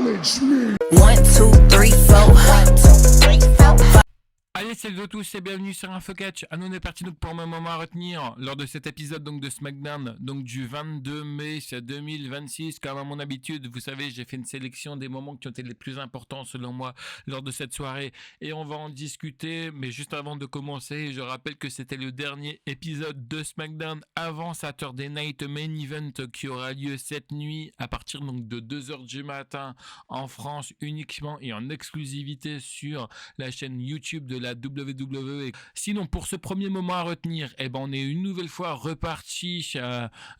One, two, three, four. Allez, salut à tous et bienvenue sur InfoCatch. Ah, nous on est parti donc pour un moment à retenir lors de cet épisode donc de SmackDown, donc du 22 mai 2026. Comme à mon habitude, vous savez, j'ai fait une sélection des moments qui ont été les plus importants selon moi lors de cette soirée et on va en discuter. Mais juste avant de commencer, je rappelle que c'était le dernier épisode de SmackDown avant Saturday Night Main Event qui aura lieu cette nuit à partir donc de 2h du matin en France uniquement et en exclusivité sur la chaîne YouTube de la WWE. Sinon, pour ce premier moment à retenir, on est une nouvelle fois reparti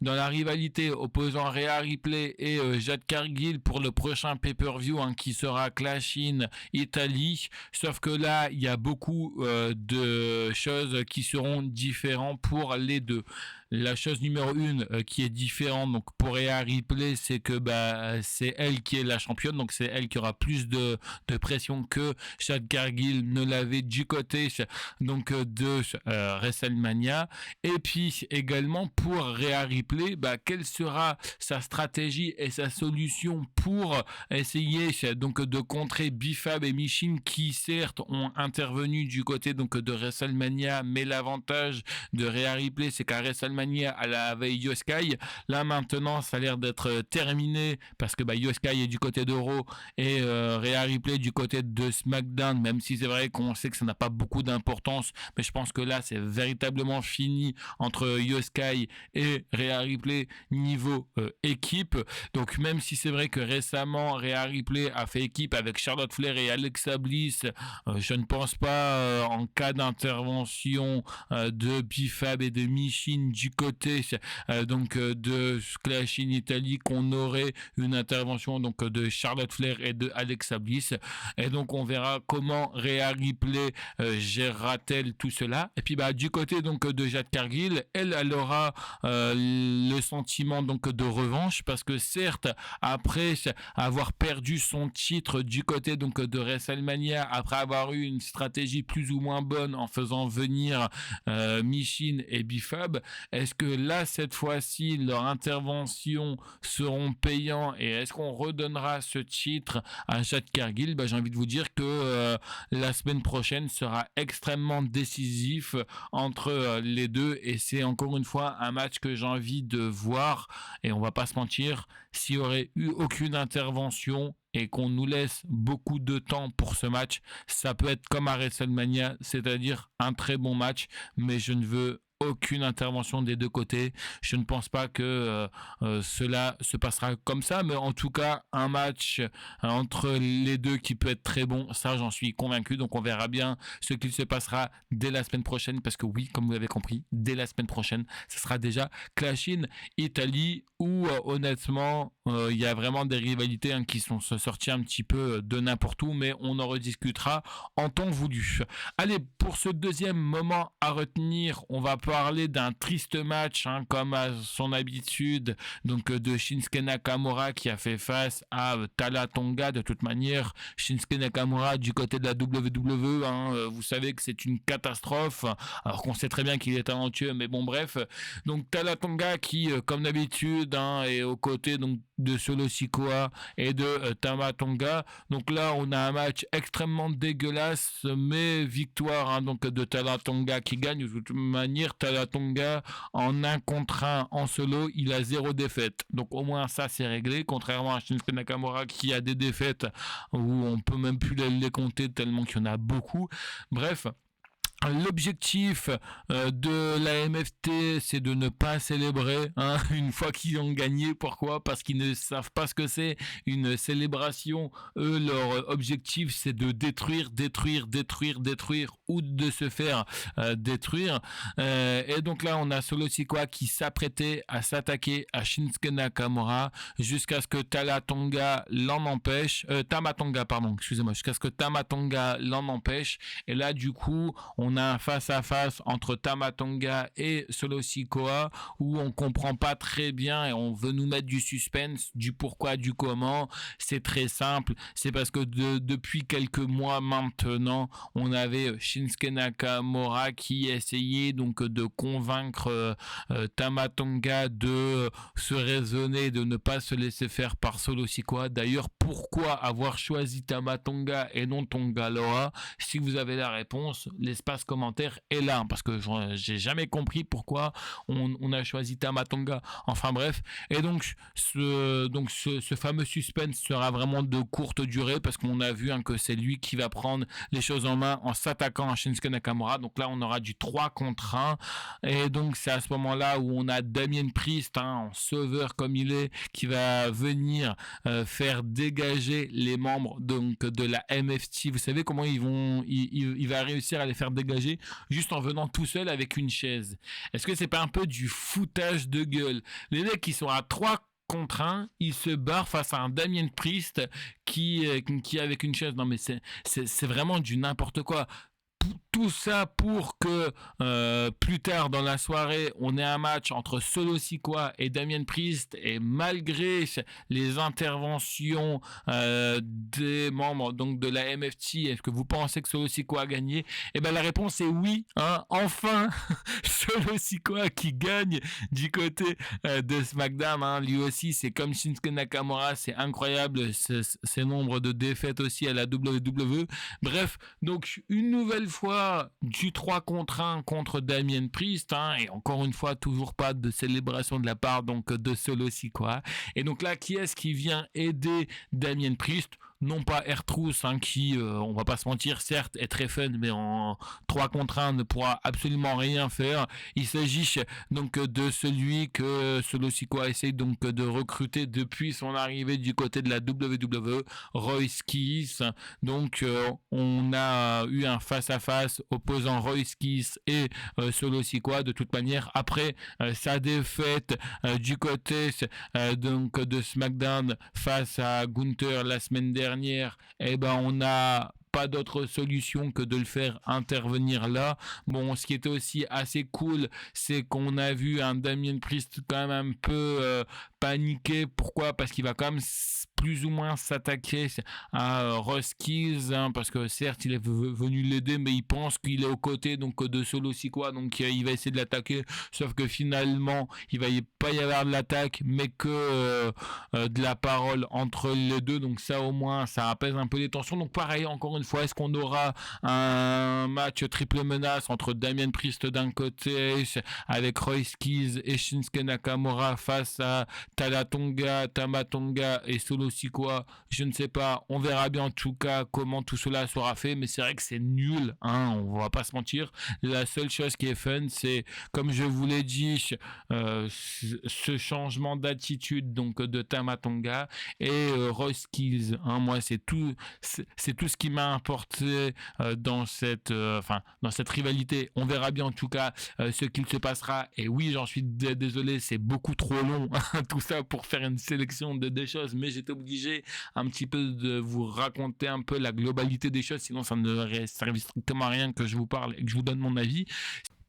dans la rivalité opposant Rhea Ripley et Jade Cargill pour le prochain pay-per-view qui sera Clash in Italy. Sauf que là, il y a beaucoup de choses qui seront différentes pour les deux. La chose numéro 1 qui est différente donc pour Rhea Ripley, c'est que c'est elle qui est la championne, donc c'est elle qui aura plus de pression que Jade Cargill ne l'avait du côté donc de WrestleMania. Et puis également pour Rhea Ripley, quelle sera sa stratégie et sa solution pour essayer donc de contrer B-Fab et Michin qui certes ont intervenu du côté donc de WrestleMania, mais l'avantage de Rhea Ripley c'est qu'à WrestleMania elle avait Io Sky. Là maintenant ça a l'air d'être terminé parce que Io Sky est du côté de Raw et Rhea Ripley du côté de SmackDown, même si c'est vrai qu'on sait que ça n'a pas beaucoup d'importance, mais je pense que là c'est véritablement fini entre Io Sky et Rhea Ripley niveau équipe. Donc même si c'est vrai que récemment Rhea Ripley a fait équipe avec Charlotte Flair et Alexa Bliss, je ne pense pas en cas d'intervention de B-Fab et de Michin du côté donc de Clash in Italy qu'on aurait une intervention donc de Charlotte Flair et de Alexa Bliss, et donc on verra comment Rhea Ripley gérera-t-elle tout cela. Et puis du côté donc de Jade Cargill, elle aura le sentiment donc de revanche parce que certes après avoir perdu son titre du côté donc de WrestleMania, après avoir eu une stratégie plus ou moins bonne en faisant venir Michin et B-Fab, est-ce que là cette fois-ci leurs interventions seront payants et est-ce qu'on redonnera ce titre à Jade Cargill? J'ai envie de vous dire que la semaine prochaine sera extrêmement décisif entre les deux et c'est encore une fois un match que j'ai envie de voir. Et on va pas se mentir, s'il y aurait eu aucune intervention et qu'on nous laisse beaucoup de temps pour ce match, ça peut être comme à WrestleMania, c'est-à-dire un très bon match, mais je ne veux aucune intervention des deux côtés. Je ne pense pas que cela se passera comme ça, mais en tout cas un match entre les deux qui peut être très bon, ça j'en suis convaincu. Donc on verra bien ce qu'il se passera dès la semaine prochaine, parce que oui, comme vous l'avez compris, dès la semaine prochaine ce sera déjà Clash in Italy où honnêtement il y a vraiment des rivalités qui sont sorties un petit peu de n'importe où, mais on en rediscutera en temps voulu. Allez, pour ce deuxième moment à retenir, on va parler d'un triste match comme à son habitude, donc de Shinsuke Nakamura qui a fait face à Tama Tonga. De toute manière, Shinsuke Nakamura du côté de la WWE, vous savez que c'est une catastrophe, alors qu'on sait très bien qu'il est talentueux, mais bon bref. Donc Tama Tonga qui comme d'habitude est aux côtés donc de Solo Sikoa et de Tama Tonga. Donc là on a un match extrêmement dégueulasse, mais victoire donc de Tama Tonga qui gagne. De toute manière, Tama Tonga en 1 contre 1 en solo, il a 0 défaite. Donc au moins ça c'est réglé, contrairement à Shinsuke Nakamura qui a des défaites où on peut même plus les compter tellement qu'il y en a beaucoup. Bref, l'objectif de la MFT, c'est de ne pas célébrer une fois qu'ils ont gagné. Pourquoi? Parce qu'ils ne savent pas ce que c'est une célébration. Eux, leur objectif, c'est de détruire ou de se faire détruire. Et donc là, on a Solo Sikoa qui s'apprêtait à s'attaquer à Shinsuke Nakamura jusqu'à ce que Tama Tonga l'en empêche. Jusqu'à ce que Tama Tonga l'en empêche. Et là, du coup, on a un face-à-face entre Tama Tonga et Solo Sikoa où on comprend pas très bien et on veut nous mettre du suspense, du pourquoi, du comment. C'est très simple, c'est parce que depuis quelques mois maintenant, on avait Shinsuke Nakamura qui essayait donc de convaincre Tama Tonga de se raisonner, de ne pas se laisser faire par Solo Sikoa. D'ailleurs, pourquoi avoir choisi Tama Tonga et non Tonga Loa? Si vous avez la réponse, l'espace commentaire est là, parce que j'ai jamais compris pourquoi on a choisi Tama Tonga. Enfin bref, et donc ce fameux suspense sera vraiment de courte durée, parce qu'on a vu que c'est lui qui va prendre les choses en main en s'attaquant à Shinsuke Nakamura. Donc là, on aura du 3 contre 1, et donc c'est à ce moment-là où on a Damien Priest, en sauveur comme il est, qui va venir faire dégager les membres donc de la MFT. Vous savez comment il va réussir à les faire dégager juste en venant tout seul avec une chaise. Est-ce que c'est pas un peu du foutage de gueule? Les mecs qui sont à 3 contre 1, ils se barrent face à un Damien Priest qui est avec une chaise. Non mais c'est vraiment du n'importe quoi. Tout ça pour que plus tard dans la soirée, on ait un match entre Solo Sikoa et Damien Priest, et malgré les interventions des membres donc de la MFT, est-ce que vous pensez que Solo Sikoa a gagné? Eh ben la réponse est oui. Enfin, Solo Sikoa qui gagne du côté de SmackDown. Lui aussi, c'est comme Shinsuke Nakamura, c'est incroyable ces nombres de défaites aussi à la WWE. Bref, donc une nouvelle fois du 3 contre 1 contre Damien Priest, et encore une fois toujours pas de célébration de la part donc de Solo Sikoa. Et donc là, qui est-ce qui vient aider Damien Priest? Non pas R-Truth, qui, on va pas se mentir, certes est très fun, mais en 3 contre 1 ne pourra absolument rien faire. Il s'agit donc de celui que Solo Sikoa essaye donc de recruter depuis son arrivée du côté de la WWE, Royce Keys. Donc on a eu un face-à-face opposant Royce Keys et Solo Sikoa. De toute manière, après sa défaite du côté donc de SmackDown face à Gunther la semaine dernière, on n'a pas d'autre solution que de le faire intervenir là. Bon, ce qui était aussi assez cool, c'est qu'on a vu un Damien Priest quand même un peu paniqué. Pourquoi? Parce qu'il va quand même plus ou moins s'attaquer à Royce Keys, parce que certes il est venu l'aider, mais il pense qu'il est aux côtés donc de Solo Sikoa, donc il va essayer de l'attaquer, sauf que finalement il va pas y avoir de l'attaque, mais que de la parole entre les deux. Donc ça, au moins, ça apaise un peu les tensions. Donc pareil, encore une fois, est-ce qu'on aura un match triple menace entre Damien Priest d'un côté avec Royce Keys et Shinsuke Nakamura face à Tama Tonga et Solo Sikoa? Je ne sais pas, on verra bien en tout cas comment tout cela sera fait, mais c'est vrai que c'est nul, on va pas se mentir. La seule chose qui est fun, c'est, comme je vous l'ai dit, ce changement d'attitude donc de Tama Tonga et Royce Keys. Moi, c'est tout ce qui m'a importé dans cette rivalité. On verra bien en tout cas ce qu'il se passera. Et oui, j'en suis désolé, c'est beaucoup trop long tout ça pour faire une sélection de des choses, mais j'étais obligé un petit peu de vous raconter un peu la globalité des choses, sinon ça ne servait strictement à rien que je vous parle et que je vous donne mon avis.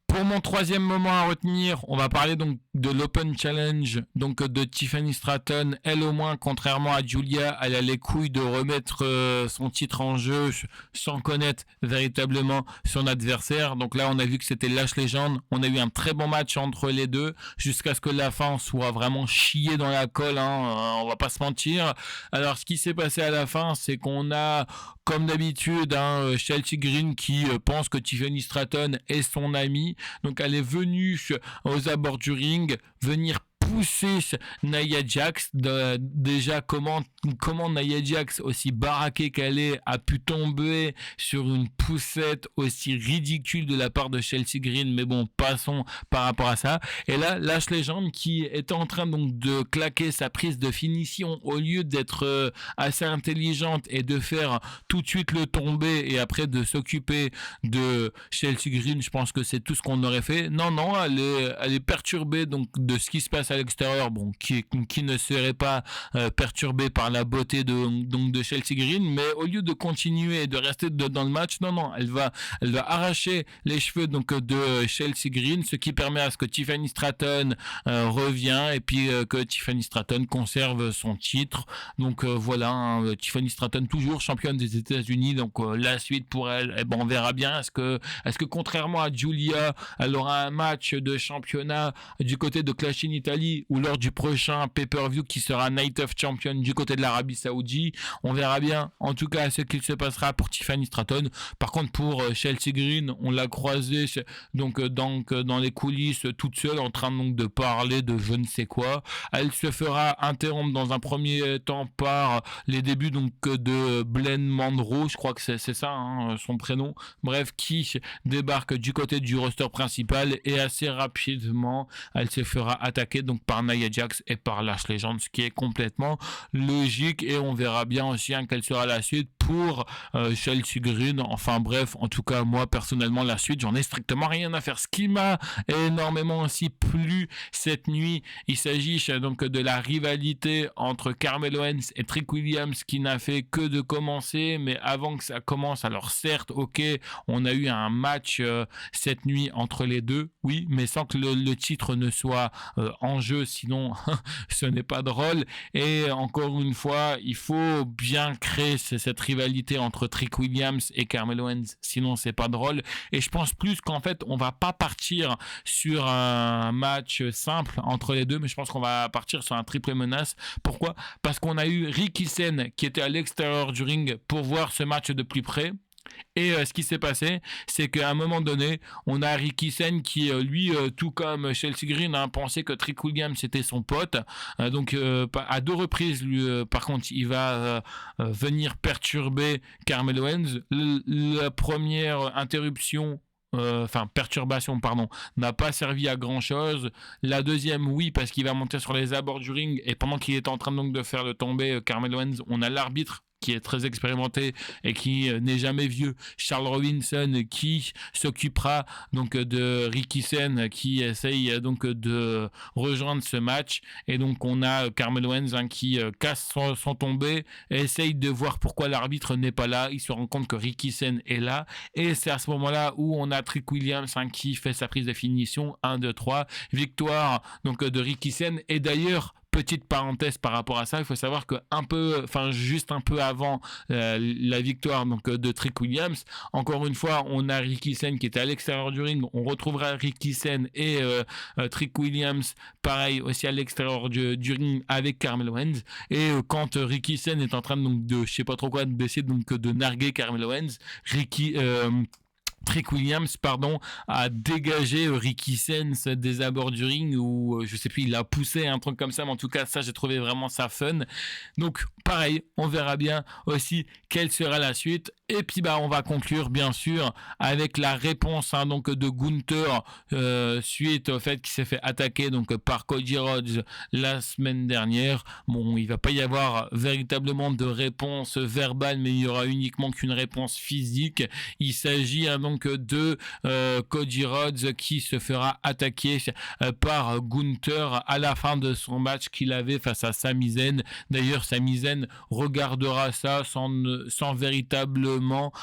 Pour mon troisième moment à retenir, on va parler donc de l'Open Challenge, donc de Tiffany Stratton. Elle, au moins, contrairement à Julia, elle a les couilles de remettre son titre en jeu sans connaître véritablement son adversaire. Donc là, on a vu que c'était Lash Legend. On a eu un très bon match entre les deux, jusqu'à ce que la fin soit vraiment chiée dans la colle, on va pas se mentir. Alors, ce qui s'est passé à la fin, c'est qu'on a, comme d'habitude, Chelsea Green qui pense que Tiffany Stratton est son ami. Donc elle est venue aux abords du ring, venir pousser Nia Jax. Déjà, comment Nia Jax, aussi baraquée qu'elle est, a pu tomber sur une poussette aussi ridicule de la part de Chelsea Green. Mais bon, passons par rapport à ça. Et là, Lash Legend qui était en train donc de claquer sa prise de finition, au lieu d'être assez intelligente et de faire tout de suite le tomber et après de s'occuper de Chelsea Green, je pense que c'est tout ce qu'on aurait fait. Non, elle est perturbée donc de ce qui se passe à l'extérieur, bon, qui ne serait pas perturbé par la beauté de Chelsea Green, mais au lieu de continuer et de rester dans le match, non, elle va arracher les cheveux donc de Chelsea Green, ce qui permet à ce que Tiffany Stratton revient et puis que Tiffany Stratton conserve son titre. Donc voilà, hein, Tiffany Stratton toujours championne des États-Unis, donc la suite pour elle, eh ben, on verra bien. Est-ce que contrairement à Giulia, elle aura un match de championnat du côté de Clash in Italy ou lors du prochain pay-per-view qui sera Night of Champion du côté de l'Arabie Saoudite. On verra bien en tout cas ce qu'il se passera pour Tiffany Stratton. Par contre pour Chelsea Green, on l'a croisée donc dans les coulisses toute seule en train donc de parler de je ne sais quoi. Elle se fera interrompre dans un premier temps par les débuts donc de Glenn Monroe, je crois que c'est ça hein, son prénom, bref, qui débarque du côté du roster principal et assez rapidement elle se fera attaquer donc par Nia Jax et par Lash Legend, ce qui est complètement logique, et on verra bien aussi hein, quelle sera la suite pour Chelsea Green. Enfin bref, en tout cas moi personnellement la suite j'en ai strictement rien à faire. Ce qui m'a énormément aussi plu cette nuit, il s'agit donc de la rivalité entre Carmelo Hayes et Trick Williams qui n'a fait que de commencer, mais avant que ça commence, alors certes ok, on a eu un match cette nuit entre les deux, oui, mais sans que le titre ne soit en jeu, sinon ce n'est pas drôle. Et encore une fois, il faut bien créer cette rivalité entre Trick Williams et Carmelo Hayes, sinon c'est pas drôle. Et je pense plus qu'en fait on va pas partir sur un match simple entre les deux, mais je pense qu'on va partir sur un triple menace. Pourquoi? Parce qu'on a eu Ricky Sen qui était à l'extérieur du ring pour voir ce match de plus près. Et ce qui s'est passé, c'est qu'à un moment donné, on a Ricky Sen qui, lui, tout comme Chelsea Green, a pensé que Trick Williams était son pote. Donc, à deux reprises, lui, par contre, il va venir perturber Carmelo Hayes. La première interruption, perturbation, pardon, n'a pas servi à grand chose. La deuxième, oui, parce qu'il va monter sur les abords du ring et pendant qu'il est en train donc de faire le tomber Carmelo Hayes, on a l'arbitre qui est très expérimenté et qui n'est jamais vieux, Charles Robinson, qui s'occupera donc de Ricky Sen qui essaye donc de rejoindre ce match. Et donc on a Carmelo Hayes qui casse son tombé et essaye de voir pourquoi l'arbitre n'est pas là. Il se rend compte que Ricky Sen est là et c'est à ce moment-là où on a Trick Williams qui fait sa prise de finition. 1, 2, 3, victoire donc de Ricky Sen. Et d'ailleurs, petite parenthèse par rapport à ça, il faut savoir que juste un peu avant la victoire donc de Trick Williams, encore une fois, on a Ricky Sen qui était à l'extérieur du ring. On retrouvera Ricky Sen et Trick Williams, pareil aussi à l'extérieur du ring avec Carmelo Hayes. Et quand Ricky Sen est en train donc de je sais pas trop quoi d'essayer donc de narguer Carmelo Hayes, Trick Williams, a dégagé Ricky Sen des abords du ring, ou je sais plus, il l'a poussé, un truc comme ça, mais en tout cas, ça, j'ai trouvé vraiment ça fun. Donc, pareil, on verra bien aussi quelle sera la suite. Et puis, on va conclure, bien sûr, avec la réponse donc de Gunther suite au fait qu'il s'est fait attaquer donc par Cody Rhodes la semaine dernière. Bon, il va pas y avoir véritablement de réponse verbale, mais il y aura uniquement qu'une réponse physique. Il s'agit donc de Cody Rhodes qui se fera attaquer par Gunther à la fin de son match qu'il avait face à Sami Zayn. D'ailleurs, Sami Zayn regardera ça sans véritablement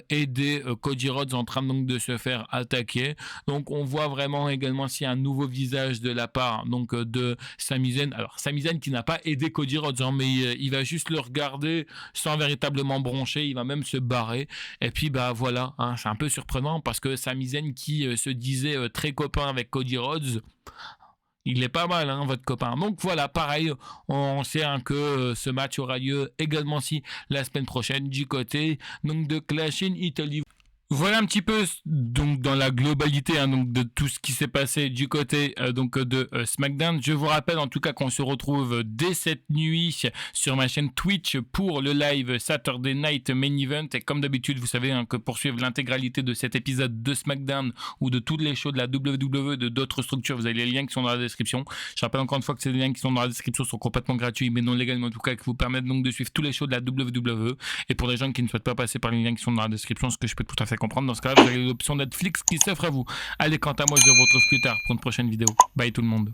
aider Cody Rhodes en train donc de se faire attaquer. Donc on voit vraiment également s'il y a un nouveau visage de la part donc de Sami Zayn. Alors Sami Zayn qui n'a pas aidé Cody Rhodes, mais il va juste le regarder sans véritablement broncher, il va même se barrer. Et puis voilà, c'est un peu surprenant parce que Sami Zayn qui se disait très copain avec Cody Rhodes, il est pas mal, votre copain. Donc voilà, pareil, on sait que ce match aura lieu également la semaine prochaine du côté donc de Clash in Italy. Voilà un petit peu donc dans la globalité donc de tout ce qui s'est passé du côté donc de SmackDown. Je vous rappelle en tout cas qu'on se retrouve dès cette nuit sur ma chaîne Twitch pour le live Saturday Night Main Event. Et comme d'habitude, vous savez que pour suivre l'intégralité de cet épisode de SmackDown ou de toutes les shows de la WWE, de d'autres structures, vous avez les liens qui sont dans la description. Je rappelle encore une fois que ces liens qui sont dans la description sont complètement gratuits, mais non légalement en tout cas, qui vous permettent donc de suivre tous les shows de la WWE. Et pour les gens qui ne souhaitent pas passer par les liens qui sont dans la description, ce que je peux tout à fait comprendre. Dans ce cas-là, vous avez l'option Netflix qui s'offre à vous. Allez, quant à moi, je vous retrouve plus tard pour une prochaine vidéo. Bye tout le monde.